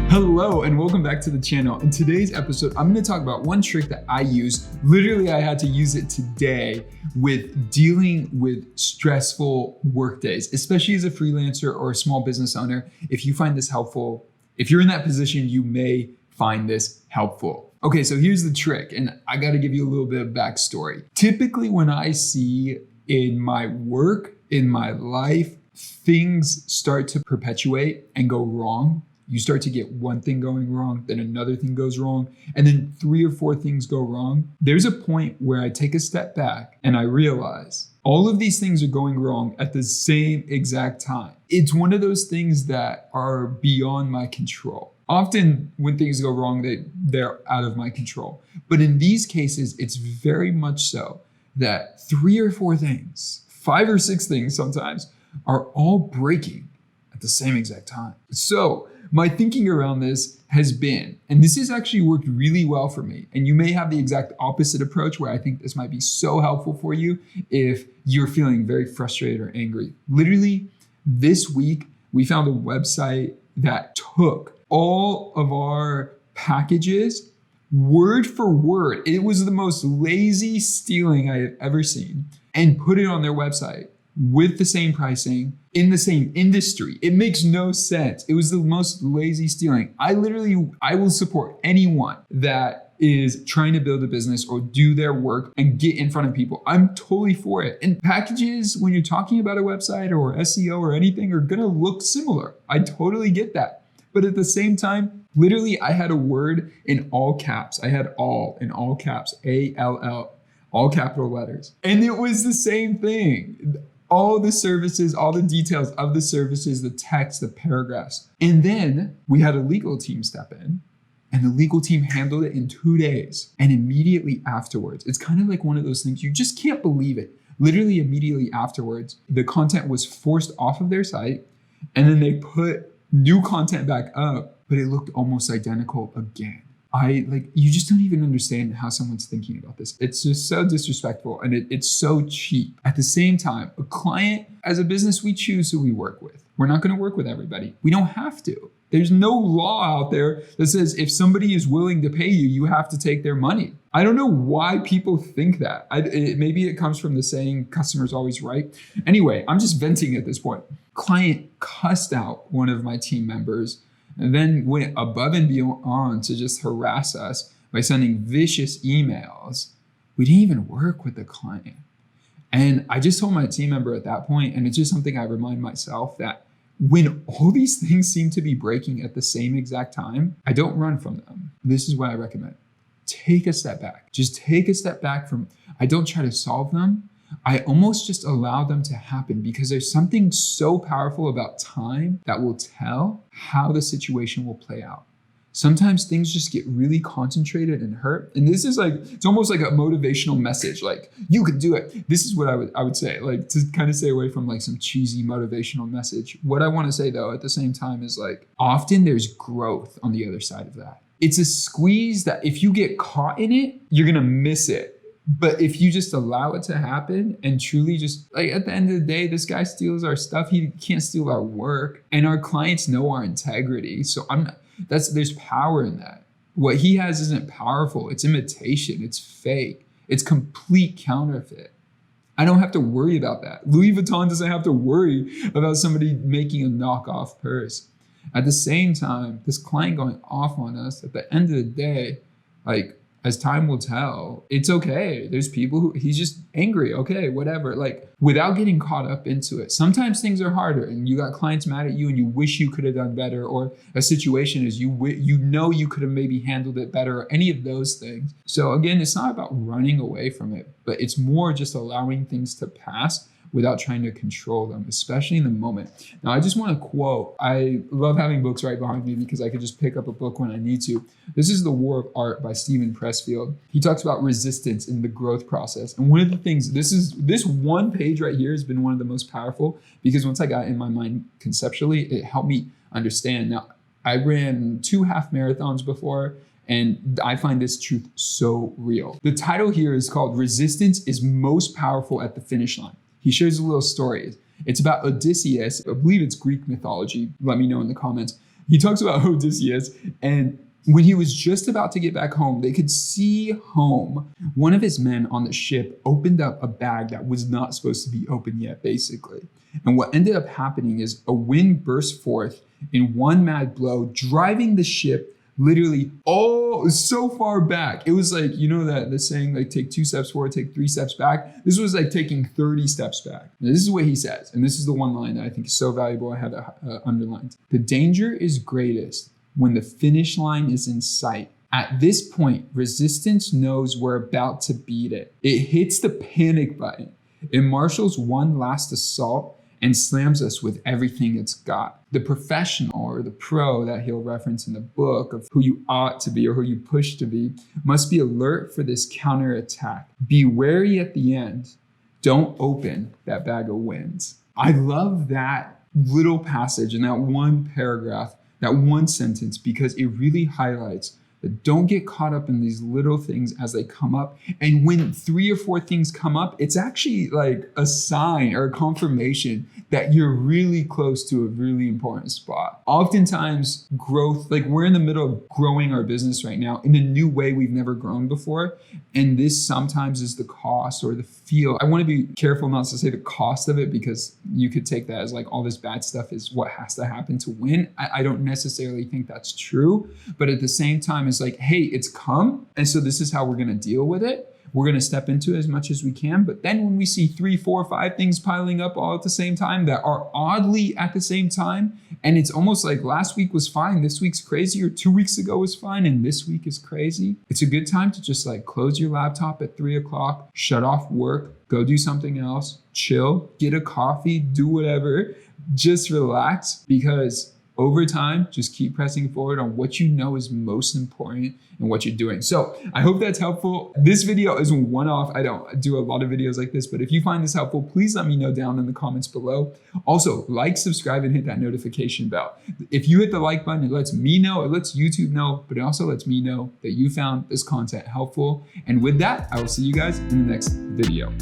Hello and welcome back to the channel. In today's episode, I'm going to talk about one trick that I use. Literally, I had to use it today with dealing with stressful work days, especially as a freelancer or a small business owner. If you find this helpful, if you're in that position, you may find this helpful. Okay, so here's the trick, and I got to give you a little bit of backstory. Typically, when I see in my work, in my life, things start to perpetuate and go wrong. You start to get one thing going wrong, then another thing goes wrong, and then 3 or 4 things go wrong. There's a point where I take a step back and I realize all of these things are going wrong at the same exact time. It's one of those things that are beyond my control. Often when things go wrong, they're out of my control. But in these cases, it's very much so that 3 or 4 things, 5 or 6 things sometimes, are all breaking at the same exact time. So my thinking around this has been, and this has actually worked really well for me, and you may have the exact opposite approach where I think this might be so helpful for you if you're feeling very frustrated or angry. Literally, this week, we found a website that took all of our packages word for word. It was the most lazy stealing I have ever seen, and put it on their website with the same pricing in the same industry. It makes no sense. It was the most lazy stealing. I will support anyone that is trying to build a business or do their work and get in front of people. I'm totally for it. And packages, when you're talking about a website or SEO or anything, are gonna look similar. I totally get that. But at the same time, literally, I had a word in all caps. I had all in all caps, ALL, all capital letters. And it was the same thing. All the services, all the details of the services, the text, the paragraphs. And then we had a legal team step in, and the legal team handled it in 2 days. And immediately afterwards, it's kind of like one of those things, you just can't believe it. Literally immediately afterwards, the content was forced off of their site, and then they put new content back up, but it looked almost identical again. You just don't even understand how someone's thinking about this. It's just so disrespectful, and it's so cheap. At the same time, a client, as a business, we choose who we work with. We're not gonna work with everybody. We don't have to. There's no law out there that says if somebody is willing to pay you, you have to take their money. I don't know why people think that. Maybe it comes from the saying, customer's always right. Anyway, I'm just venting at this point. Client cussed out one of my team members and then went above and beyond to just harass us by sending vicious emails. We didn't even work with the client. And I just told my team member at that point, and it's just something I remind myself, that when all these things seem to be breaking at the same exact time, I don't run from them. This is what I recommend. Take a step back. Just take a step back from, I don't try to solve them. I almost just allow them to happen, because there's something so powerful about time that will tell how the situation will play out. Sometimes things just get really concentrated and hurt. And this is it's almost like a motivational message. Like, you could do it. This is what I would say, to kind of stay away from some cheesy motivational message. What I want to say though, at the same time, is often there's growth on the other side of that. It's a squeeze that if you get caught in it, you're going to miss it. But if you just allow it to happen and truly just at the end of the day, this guy steals our stuff. He can't steal our work, and our clients know our integrity. So there's power in that. What he has isn't powerful. It's imitation. It's fake. It's complete counterfeit. I don't have to worry about that. Louis Vuitton doesn't have to worry about somebody making a knockoff purse. At the same time, this client going off on us, at the end of the day, as time will tell, it's okay. There's people who, he's just angry. Okay, whatever. Without getting caught up into it. Sometimes things are harder, and you got clients mad at you and you wish you could have done better, or a situation is you could have maybe handled it better, or any of those things. So again, it's not about running away from it, but it's more just allowing things to pass without trying to control them, especially in the moment. Now, I just want to quote, I love having books right behind me because I could just pick up a book when I need to. This is The War of Art by Steven Pressfield. He talks about resistance in the growth process. And one of the things, this one page right here has been one of the most powerful, because once I got in my mind conceptually, it helped me understand. Now, I ran 2 half marathons before, and I find this truth so real. The title here is called Resistance is Most Powerful at the Finish Line. He shares a little story. It's about Odysseus. I believe it's Greek mythology. Let me know in the comments. He talks about Odysseus, and when he was just about to get back home, they could see home. One of his men on the ship opened up a bag that was not supposed to be open yet, basically. And what ended up happening is a wind burst forth in one mad blow, driving the ship literally so far back. It was like, you know that the saying, like, take 2 steps forward, take 3 steps back. This was like taking 30 steps back. Now, this is what he says, and this is the one line that I think is so valuable. I had it underlined. The danger is greatest when the finish line is in sight. At this point, resistance knows we're about to beat it. It hits the panic button. It marshals one last assault and slams us with everything it's got. The professional or the pro that he'll reference in the book of who you ought to be or who you push to be must be alert for this counterattack. Be wary at the end. Don't open that bag of winds. I love that little passage in that one paragraph, that one sentence, because it really highlights that don't get caught up in these little things as they come up. And when 3 or 4 things come up, it's actually like a sign or a confirmation that you're really close to a really important spot. Oftentimes growth, like we're in the middle of growing our business right now in a new way we've never grown before. And this sometimes is the cost or the feel. I want to be careful not to say the cost of it, because you could take that as like all this bad stuff is what has to happen to win. I don't necessarily think that's true. But at the same time, it's like, hey, it's come. And so this is how we're going to deal with it. We're going to step into it as much as we can. But then when we see 3, 4, 5 things piling up all at the same time that are oddly at the same time, and it's almost like last week was fine, this week's crazy, or 2 weeks ago was fine, and this week is crazy. It's a good time to just like close your laptop at 3 o'clock, shut off work, go do something else, chill, get a coffee, do whatever, just relax, because over time, just keep pressing forward on what you know is most important and what you're doing. So I hope that's helpful. This video is one-off. I don't do a lot of videos like this, but if you find this helpful, please let me know down in the comments below. Also, like, subscribe, and hit that notification bell. If you hit the like button, it lets me know, it lets YouTube know, but it also lets me know that you found this content helpful. And with that, I will see you guys in the next video.